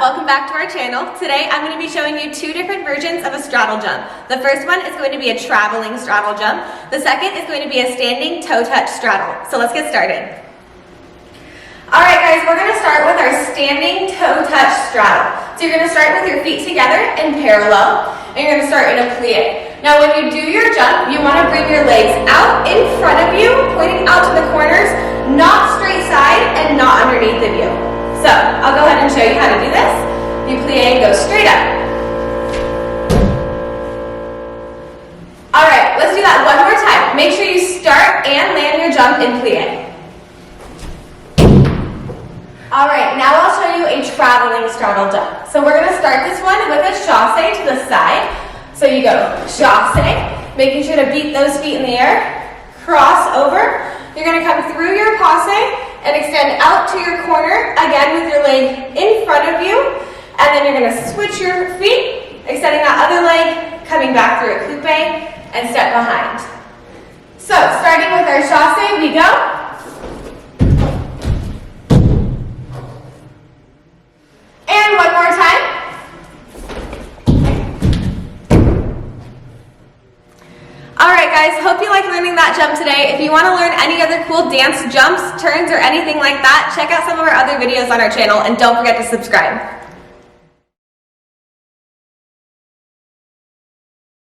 Welcome back to our channel. Today I'm going to be showing you two different versions of a straddle jump. The first one is going to be a traveling straddle jump. The second is going to be a standing toe touch straddle. So let's get started. Alright guys, we're going to start with our standing toe touch straddle. So you're going to start with your feet together in parallel, and you're going to start in a plie. Now when you do your jump, you want to bring your legs out in front of you, pointing out to the corners, not straight side and not underneath of you. So I'll go ahead and show you how to do this. You plie and go straight up. Alright, let's do that one more time. Make sure you start and land your jump in plie. Alright, now I'll show you a traveling straddle jump. So we're going to start this one with a chasse to the side. So you go chasse, making sure to beat those feet in the air, cross over. You're going to come through your passe and extend out to your corner, again with your leg in front of you. And then you're going to switch your feet, extending that other leg, coming back through a coupe, and step behind. So starting with our chasse, we go. And one more time. Alright guys, hope you like learning that jump today. If you want to learn any other cool dance jumps, turns, or anything like that, check out some of our other videos on our channel and don't forget to subscribe.